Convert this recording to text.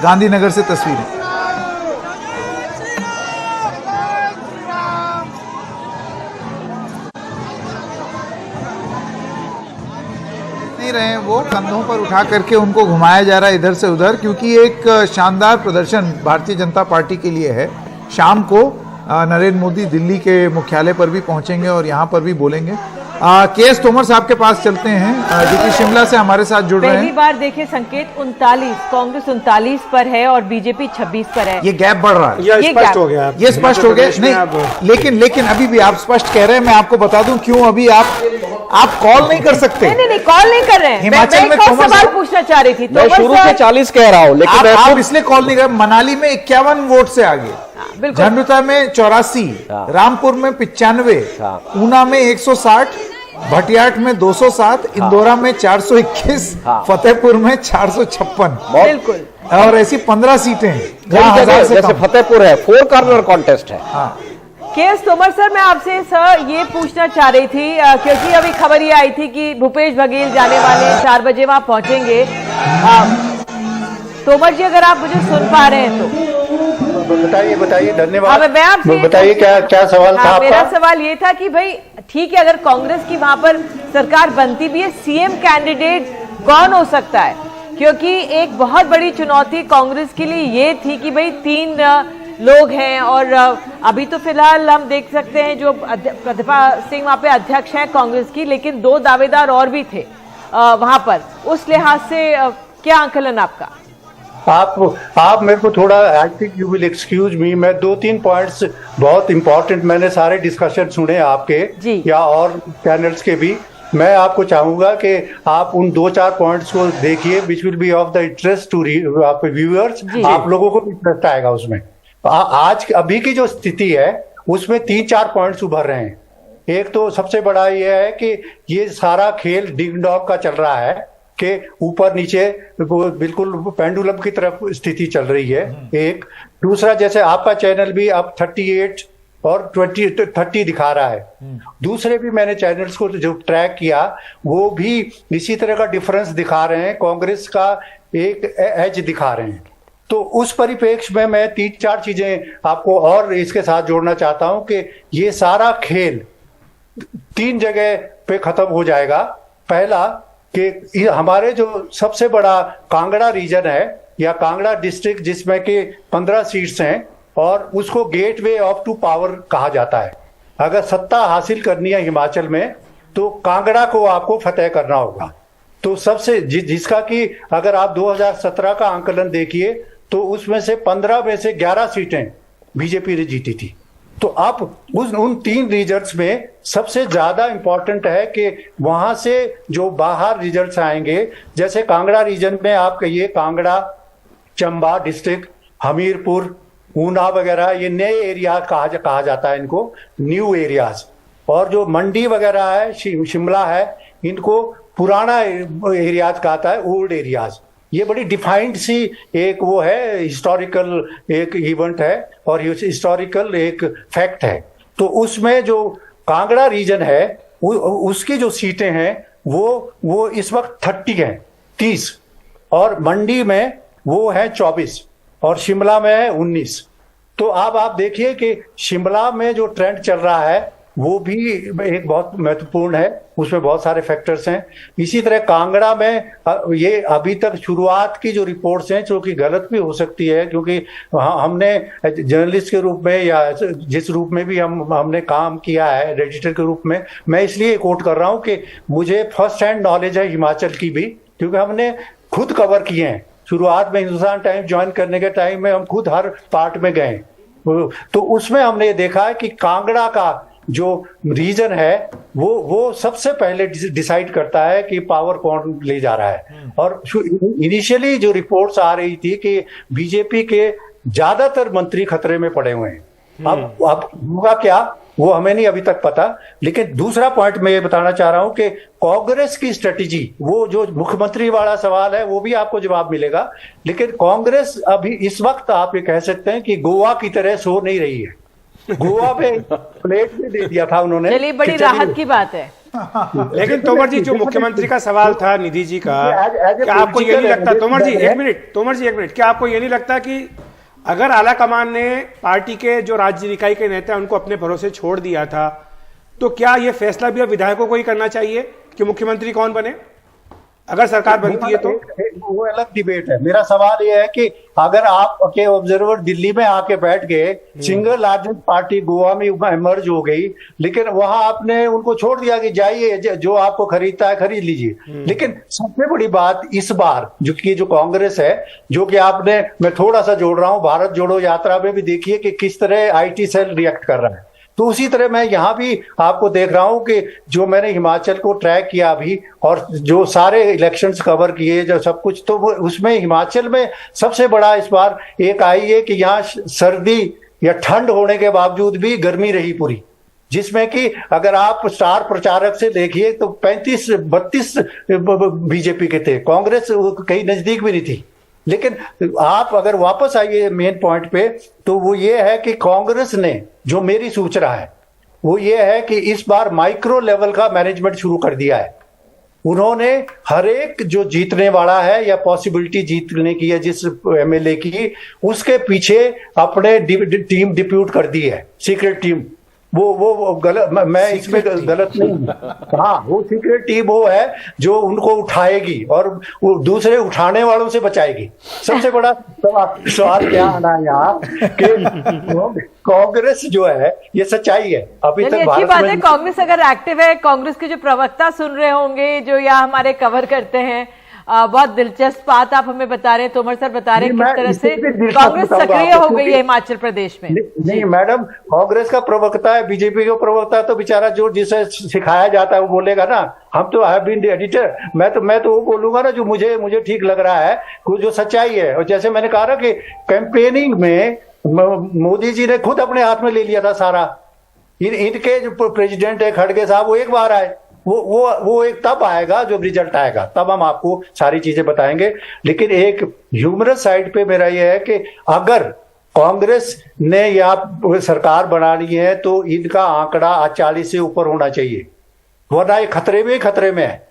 गांधीनगर से तस्वीरें। नहीं रहे वो कंधों पर उठा करके उनको घुमाया जा रहा है इधर से उधर, क्योंकि एक शानदार प्रदर्शन भारतीय जनता पार्टी के लिए है। शाम को नरेंद्र मोदी दिल्ली के मुख्यालय पर भी पहुंचेंगे और यहां पर भी बोलेंगे। के.एस. तोमर साहब के पास चलते हैं जो कि शिमला से हमारे साथ जुड़ रहे हैं। पहली बार देखे संकेत 39, कांग्रेस 39 पर है और बीजेपी 26 पर है। ये गैप बढ़ रहा है, ये स्पष्ट हो गया, ये स्पष्ट हो गया। नहीं, लेकिन अभी भी आप स्पष्ट कह रहे हैं। मैं आपको बता दूं क्यों अभी आप कॉल नहीं कर सकते। नहीं, कॉल नहीं कर रहे हैं। हिमाचल में सवाल पूछना चाह रही थी। मैं शुरू से 40 कह रहा हूँ, लेकिन आप इसलिए कॉल नहीं कर। मनाली में 51 वोट से आगे, झंडुता में 84, रामपुर में 95, ऊना में 160, भटियाट में 207, इंदौरा में 421, फतेहपुर में 456। बिल्कुल। और ऐसी 15 सीटें हैं जैसे फतेहपुर है, 4 कॉर्नर कॉन्टेस्ट है। के.एस. तोमर सर, मैं आपसे सर ये पूछना चाह रही थी क्योंकि अभी खबर ये आई थी कि भूपेश बघेल जाने वाले 4 बजे वहां पहुंचेंगे। तोमर जी, अगर आप मुझे सुन पा रहे हैं तो बताइए। धन्यवाद। मैं आपसे बताइए क्या सवाल था आपका? मेरा सवाल ये था कि भाई ठीक है, अगर कांग्रेस की वहां पर सरकार बनती भी है, सीएम कैंडिडेट कौन हो सकता है? क्योंकि एक बहुत बड़ी चुनौती कांग्रेस के लिए ये थी कि भाई 3 लोग हैं और अभी तो फिलहाल हम देख सकते हैं जो प्रतिभा सिंह वहां पे अध्यक्ष हैं कांग्रेस की, लेकिन 2 दावेदार और भी थे वहां पर। उस लिहाज से क्या आंकलन आपका? आप मेरे को थोड़ा, I think you will excuse me, मैं 2-3 पॉइंट्स बहुत इंपॉर्टेंट, मैंने सारे डिस्कशन सुने आपके या और चैनल्स के भी। मैं आपको चाहूंगा कि आप उन 2-4 पॉइंट्स को देखिए, which will be of the interest to viewers. आप लोगों को भी इंटरेस्ट आएगा उसमें। आज अभी की जो स्थिति है उसमें 3-4 पॉइंट्स उभर रहे हैं। एक तो सबसे बड़ा ये है कि ये सारा खेल डिग डॉग का चल रहा है कि ऊपर नीचे बिल्कुल पेंडुलम की तरफ स्थिति चल रही है। एक दूसरा, जैसे आपका चैनल भी अब 38 और 30 दिखा रहा है। दूसरे भी मैंने चैनल्स को जो ट्रैक किया वो भी इसी तरह का डिफरेंस दिखा रहे हैं, कांग्रेस का एक एज दिखा रहे हैं। तो उस परिप्रेक्ष्य में मैं 3-4 चीजें आपको और इसके साथ जोड़ना चाहता हूं कि ये सारा खेल 3 जगह पे खत्म हो जाएगा। पहला कि हमारे जो सबसे बड़ा कांगड़ा रीजन है या कांगड़ा डिस्ट्रिक्ट, जिसमें कि 15 सीट्स हैं और उसको गेटवे ऑफ टू पावर कहा जाता है। अगर सत्ता हासिल करनी है हिमाचल में तो कांगड़ा को आपको फतेह करना होगा। तो सबसे जिसका कि अगर आप 2017 का आंकलन देखिए तो उसमें से 15 में से 11 सीटें बीजेपी ने जीती थी। तो अब उन 3 रीजन्स में सबसे ज्यादा इंपॉर्टेंट है कि वहां से जो बाहर रिजल्ट्स आएंगे, जैसे कांगड़ा रीजन में आप कहिए कांगड़ा, चंबा डिस्ट्रिक्ट, हमीरपुर, ऊना वगैरह, ये नए एरिया कहा जाता है इनको, न्यू एरियाज। और जो मंडी वगैरह है, शिमला है, इनको पुराना एरियाज कहता है, ओल्ड एरियाज। ये बड़ी डिफाइंड सी एक वो है, हिस्टोरिकल एक इवेंट है और हिस्टोरिकल एक फैक्ट है। तो उसमें जो कांगड़ा रीजन है उसकी जो सीटें हैं वो इस वक्त 30 और मंडी में वो है 24 और शिमला में है 19। तो अब आप देखिए कि शिमला में जो ट्रेंड चल रहा है वो भी एक बहुत महत्वपूर्ण है, उसमें बहुत सारे फैक्टर्स हैं। इसी तरह कांगड़ा में ये अभी तक शुरुआत की जो रिपोर्ट्स हैं, जो कि गलत भी हो सकती है, क्योंकि हमने जर्नलिस्ट के रूप में या जिस रूप में भी हमने काम किया है एडिटर के रूप में, मैं इसलिए कोट कर रहा हूं कि मुझे फर्स्ट हैंड नॉलेज है हिमाचल की भी, क्योंकि हमने खुद कवर किए हैं। शुरुआत में हिंदुस्तान टाइम्स ज्वाइन करने के टाइम में हम खुद हर पार्ट में गए, तो उसमें हमने ये देखा है कि कांगड़ा का जो रीजन है वो सबसे पहले डिसाइड करता है कि पावर कौन ले जा रहा है। और इनिशियली जो रिपोर्ट्स आ रही थी कि बीजेपी के ज्यादातर मंत्री खतरे में पड़े हुए हैं। अब होगा क्या वो हमें नहीं अभी तक पता। लेकिन दूसरा पॉइंट मैं ये बताना चाह रहा हूं कि कांग्रेस की स्ट्रेटेजी, वो जो मुख्यमंत्री वाला सवाल है वो भी आपको जवाब मिलेगा, लेकिन कांग्रेस अभी इस वक्त आप ये कह सकते हैं कि गोवा की तरह सो नहीं रही है। गोवा पे प्लेट में दे दिया था उन्होंने। चलिए, बड़ी राहत की बात है। लेकिन तोमर जी, जो मुख्यमंत्री का सवाल था निधि जी का, क्या आपको ये नहीं लगता, तोमर जी एक मिनट, क्या आपको ये नहीं लगता कि अगर आला कमान ने पार्टी के जो राज्य निकाय के नेता उनको अपने भरोसे छोड़ दिया था, तो क्या ये फैसला भी अब विधायकों को ही करना चाहिए कि मुख्यमंत्री कौन बने, अगर सरकार बनती है तो? वो अलग डिबेट है। मेरा सवाल ये है कि अगर आप के ऑब्जर्वर दिल्ली में आके बैठ गए, सिंगल लार्जेस्ट पार्टी गोवा में इमर्ज हो गई, लेकिन वहां आपने उनको छोड़ दिया कि जाइए, जो आपको खरीदता है खरीद लीजिए। लेकिन सबसे बड़ी बात इस बार जो कांग्रेस है, जो कि आपने, मैं थोड़ा सा जोड़ रहा हूं, भारत जोड़ो यात्रा में भी देखिए कि किस तरह आईटी सेल रिएक्ट कर रहा है, तो उसी तरह मैं यहां भी आपको देख रहा हूं कि जो मैंने हिमाचल को ट्रैक किया अभी, और जो सारे इलेक्शंस कवर किए, जो सब कुछ, तो उसमें हिमाचल में सबसे बड़ा इस बार एक आई है कि यहाँ सर्दी या ठंड होने के बावजूद भी गर्मी रही पूरी, जिसमें कि अगर आप स्टार प्रचारक से देखिए तो 35-32 बीजेपी के थे, कांग्रेस कहीं नजदीक भी नहीं थी। लेकिन आप अगर वापस आइए मेन पॉइंट पे, तो वो ये है कि कांग्रेस ने, जो मेरी सूचना है वो ये है कि इस बार माइक्रो लेवल का मैनेजमेंट शुरू कर दिया है। उन्होंने हर एक जो जीतने वाला है या पॉसिबिलिटी जीतने की है जिस एमएलए की, उसके पीछे अपने टीम डिप्यूट कर दी है, सीक्रेट टीम। वो गलत, मैं इसमें गलत नहीं हूं। हाँ, वो सीक्रेट टीम वो है जो उनको उठाएगी और वो दूसरे उठाने वालों से बचाएगी। सबसे बड़ा सवाल क्या आना है यहाँ कि कांग्रेस जो है, ये सच्चाई है अभी तक अच्छी बात है। कांग्रेस अगर एक्टिव है, कांग्रेस के जो प्रवक्ता सुन रहे होंगे जो यहाँ हमारे कवर करते हैं, बहुत दिलचस्प बात आप हमें बता रहे हैं, तोमर सर बता रहे हैं किस तरह से कांग्रेस सक्रिय हो गई है हिमाचल प्रदेश में। नहीं मैडम, कांग्रेस का प्रवक्ता है, बीजेपी का प्रवक्ता तो बेचारा जो जिसे सिखाया जाता है वो बोलेगा ना। हम तो हैव बीन एडिटर, मैं तो वो बोलूंगा ना जो मुझे ठीक लग रहा है, जो सच्चाई है। और जैसे मैंने कहा ना कि कैंपेनिंग में मोदी जी ने खुद अपने हाथ में ले लिया था सारा। इनके जो प्रेसिडेंट है खड़गे साहब, वो एक बार आए, वो एक तब आएगा जब रिजल्ट आएगा, तब हम आपको सारी चीजें बताएंगे। लेकिन एक ह्यूमरस साइड पे मेरा ये है कि अगर कांग्रेस ने या सरकार बनानी है तो इनका आंकड़ा 40 से ऊपर होना चाहिए, वरना ये खतरे में है।